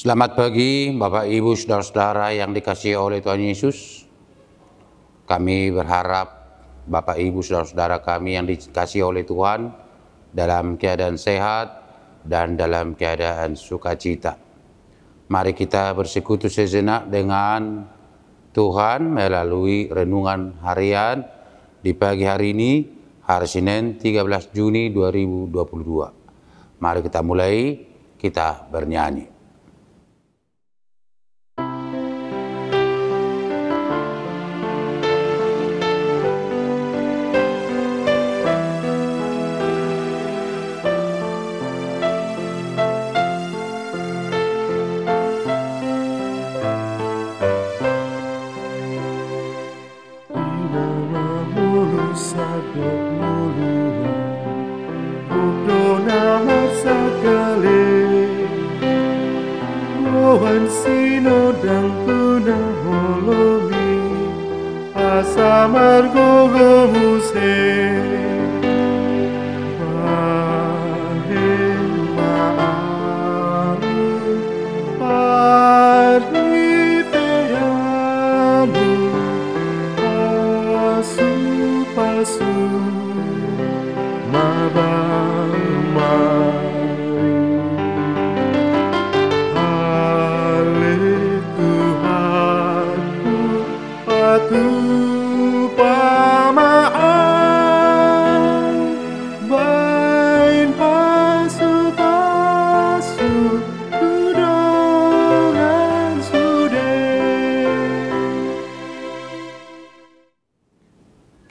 Selamat pagi Bapak Ibu Saudara-saudara yang dikasihi oleh Tuhan Yesus. Kami berharap Bapak Ibu Saudara-saudara kami yang dikasihi oleh Tuhan dalam keadaan sehat dan dalam keadaan sukacita. Mari kita bersekutu sejenak dengan Tuhan melalui renungan harian di pagi hari ini, hari Senin 13 Juni 2022. Mari kita mulai, kita bernyanyi.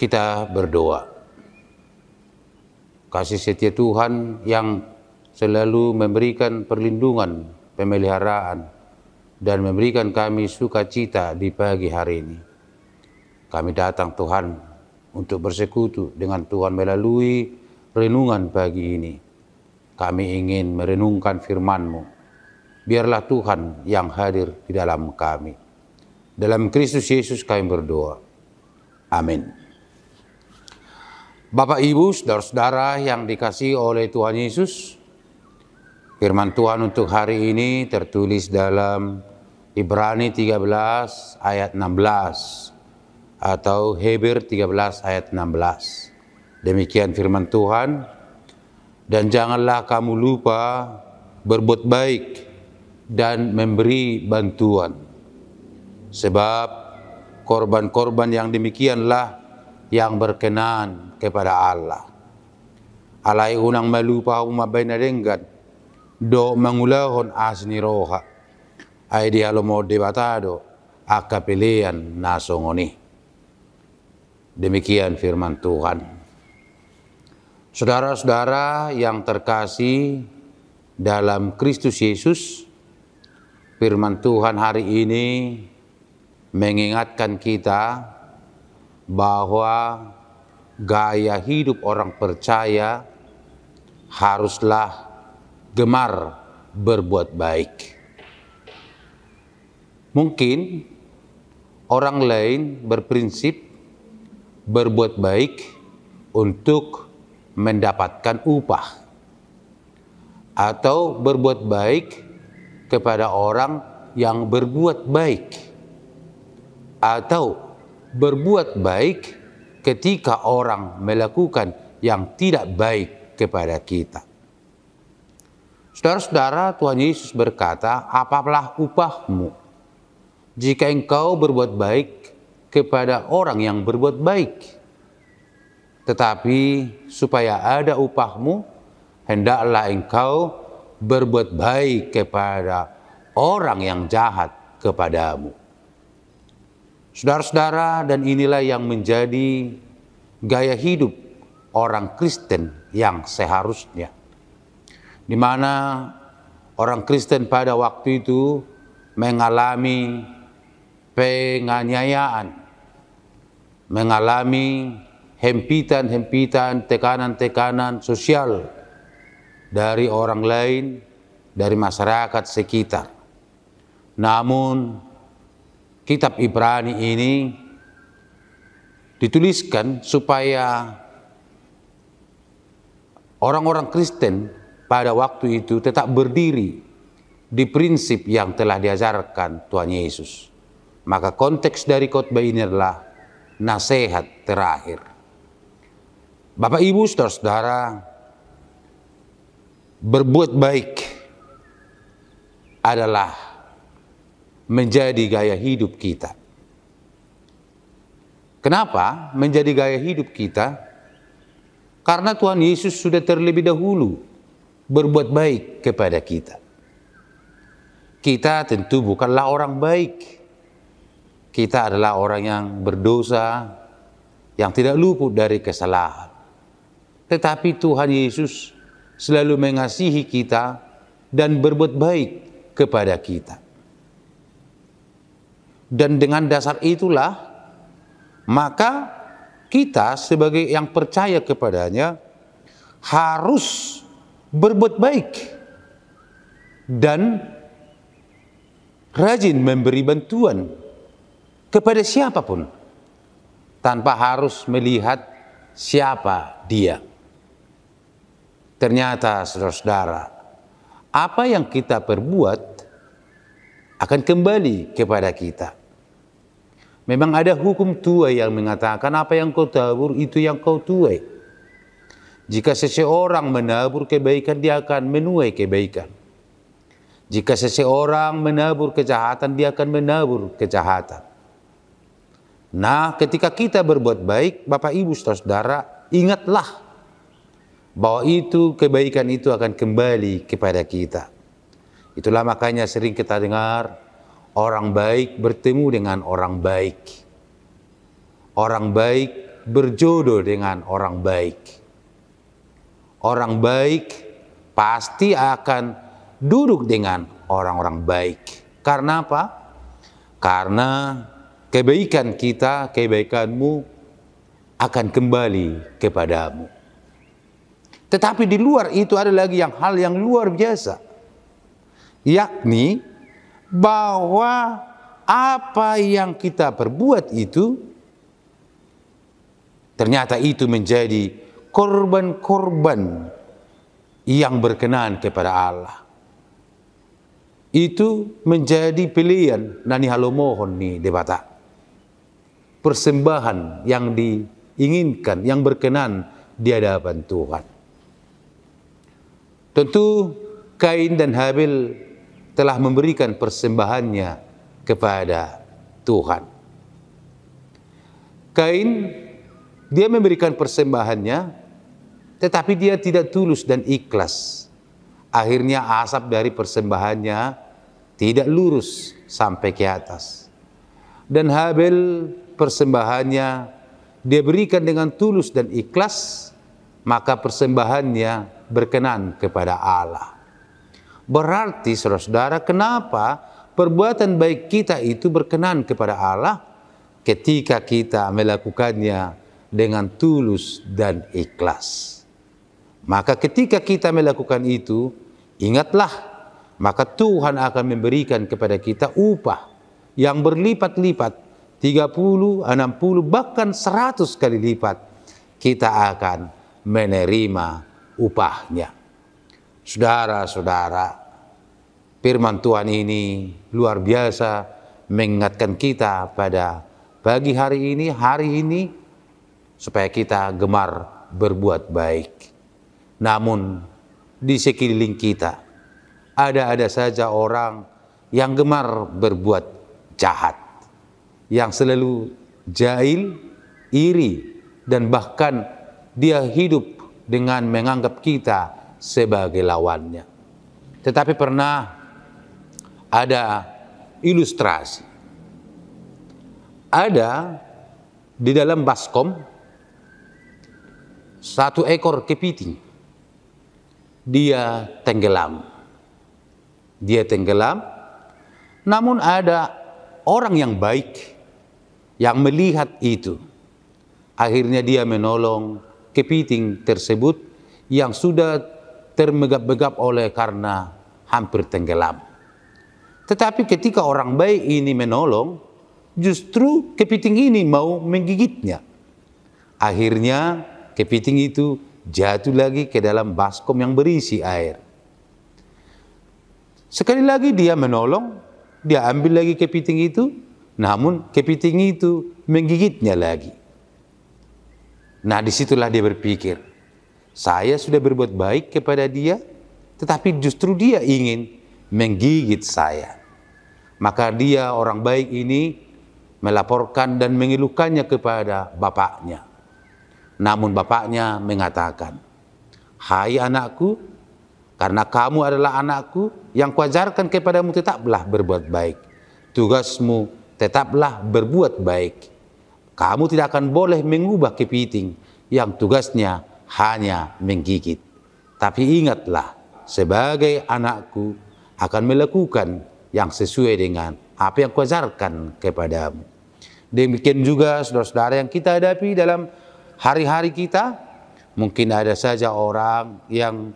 Kita berdoa. Kasih setia Tuhan yang selalu memberikan perlindungan, pemeliharaan, dan memberikan kami sukacita di pagi hari ini. Kami datang Tuhan untuk bersekutu dengan Tuhan melalui renungan pagi ini. Kami ingin merenungkan firman-Mu. Biarlah Tuhan yang hadir di dalam kami. Dalam Kristus Yesus kami berdoa. Amin. Bapak Ibu, saudara-saudara yang dikasihi oleh Tuhan Yesus, firman Tuhan untuk hari ini tertulis dalam Ibrani 13 ayat 16 atau Hebrew 13 ayat 16. Demikian firman Tuhan, dan janganlah kamu lupa berbuat baik dan memberi bantuan, sebab korban-korban yang demikianlah yang berkenan kepada Allah. Alai unang malupa umabayna denggan do mangulahon asni roha ay dialomo debatado akapilian nasongoni. Demikian firman Tuhan. Saudara-saudara yang terkasih dalam Kristus Yesus, firman Tuhan hari ini mengingatkan kita bahwa gaya hidup orang percaya haruslah gemar berbuat baik. Mungkin orang lain berprinsip berbuat baik untuk mendapatkan upah, atau berbuat baik kepada orang yang berbuat baik, atau berbuat baik ketika orang melakukan yang tidak baik kepada kita. Saudara-saudara, Tuhan Yesus berkata, apalah upahmu jika engkau berbuat baik kepada orang yang berbuat baik? Tetapi supaya ada upahmu, hendaklah engkau berbuat baik kepada orang yang jahat kepadamu. Saudara-saudara, dan inilah yang menjadi gaya hidup orang Kristen yang seharusnya. Di mana orang Kristen pada waktu itu mengalami penganiayaan, mengalami hempitan-hempitan, tekanan-tekanan sosial dari orang lain, dari masyarakat sekitar. Namun kitab Ibrani ini dituliskan supaya orang-orang Kristen pada waktu itu tetap berdiri di prinsip yang telah diajarkan Tuhan Yesus. Maka konteks dari khotbah ini adalah nasihat terakhir. Bapak Ibu saudara-saudara, berbuat baik adalah menjadi gaya hidup kita. Kenapa menjadi gaya hidup kita? Karena Tuhan Yesus sudah terlebih dahulu berbuat baik kepada kita. Kita tentu bukanlah orang baik. Kita adalah orang yang berdosa, yang tidak luput dari kesalahan. Tetapi Tuhan Yesus selalu mengasihi kita dan berbuat baik kepada kita. Dan dengan dasar itulah, maka kita sebagai yang percaya kepadanya harus berbuat baik dan rajin memberi bantuan kepada siapapun tanpa harus melihat siapa dia. Ternyata saudara-saudara, apa yang kita perbuat akan kembali kepada kita. Memang ada hukum tuai yang mengatakan apa yang kau tabur itu yang kau tuai. Jika seseorang menabur kebaikan, dia akan menuai kebaikan. Jika seseorang menabur kejahatan, dia akan menabur kejahatan. Nah, ketika kita berbuat baik, Bapak Ibu saudara-saudara, ingatlah bahwa itu kebaikan itu akan kembali kepada kita. Itulah makanya sering kita dengar orang baik bertemu dengan orang baik. Orang baik berjodoh dengan orang baik. Orang baik pasti akan duduk dengan orang-orang baik. Karena apa? Karena kebaikan kita, kebaikanmu akan kembali kepadamu. Tetapi di luar itu ada lagi hal yang luar biasa. Yakni bahwa apa yang kita perbuat itu ternyata itu menjadi korban-korban yang berkenan kepada Allah. Itu menjadi pilihan nani halomohon ni debata. Persembahan yang diinginkan, yang berkenan di hadapan Tuhan. Tentu Kain dan Habil telah memberikan persembahannya kepada Tuhan. Kain, dia memberikan persembahannya, tetapi dia tidak tulus dan ikhlas. Akhirnya asap dari persembahannya tidak lurus sampai ke atas. Dan Habil persembahannya dia berikan dengan tulus dan ikhlas, maka persembahannya berkenan kepada Allah. Berarti saudara-saudara, kenapa perbuatan baik kita itu berkenan kepada Allah? Ketika kita melakukannya dengan tulus dan ikhlas. Maka ketika kita melakukan itu, ingatlah, maka Tuhan akan memberikan kepada kita upah yang berlipat-lipat, 30, 60, bahkan 100 kali lipat. Kita akan menerima upahnya. Saudara-saudara, firman Tuhan ini luar biasa mengingatkan kita pada pagi hari ini, supaya kita gemar berbuat baik. Namun di sekeliling kita ada saja orang yang gemar berbuat jahat, yang selalu jahil, iri, dan bahkan dia hidup dengan menganggap kita sebagai lawannya. Tetapi pernah ada ilustrasi. Ada di dalam baskom satu ekor kepiting. Dia tenggelam. Namun ada orang yang baik yang melihat itu. Akhirnya dia menolong kepiting tersebut yang sudah termegap-megap oleh karena hampir tenggelam. Tetapi ketika orang baik ini menolong, justru kepiting ini mau menggigitnya. Akhirnya kepiting itu jatuh lagi ke dalam baskom yang berisi air. Sekali lagi dia menolong, dia ambil lagi kepiting itu, namun kepiting itu menggigitnya lagi. Nah, disitulah dia berpikir, saya sudah berbuat baik kepada dia, tetapi justru dia ingin menggigit saya. Maka dia, orang baik ini, melaporkan dan mengeluhkannya kepada bapaknya. Namun bapaknya mengatakan, hai anakku, karena kamu adalah anakku, yang kuajarkan kepadamu tetaplah berbuat baik. Tugasmu tetaplah berbuat baik. Kamu tidak akan boleh mengubah kepiting yang tugasnya hanya menggigit. Tapi ingatlah, sebagai anakku akan melakukan yang sesuai dengan apa yang kuajarkan kepadamu. Demikian juga saudara-saudara yang kita hadapi dalam hari-hari kita. Mungkin ada saja orang yang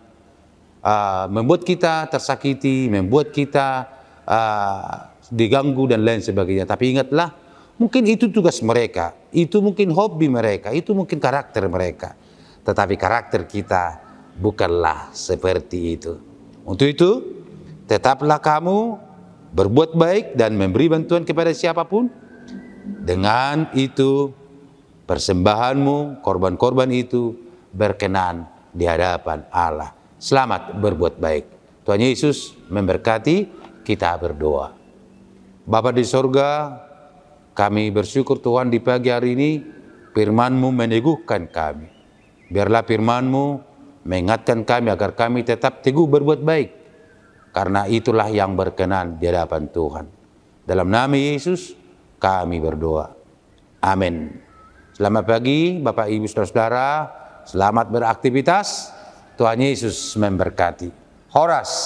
membuat kita tersakiti, membuat kita diganggu dan lain sebagainya. Tapi ingatlah, mungkin itu tugas mereka, itu mungkin hobi mereka, itu mungkin karakter mereka. Tetapi karakter kita bukanlah seperti itu. Untuk itu, tetaplah kamu berbuat baik dan memberi bantuan kepada siapapun. Dengan itu, persembahanmu, korban-korban itu berkenan di hadapan Allah. Selamat berbuat baik. Tuhan Yesus memberkati. Kita berdoa. Bapa di sorga, kami bersyukur Tuhan di pagi hari ini firman-Mu meneguhkan kami. Biarlah firman-Mu mengingatkan kami agar kami tetap teguh berbuat baik. Karena itulah yang berkenan di hadapan Tuhan. Dalam nama Yesus kami berdoa. Amin. Selamat pagi Bapak Ibu Saudara-saudara. Selamat beraktivitas. Tuhan Yesus memberkati. Horas.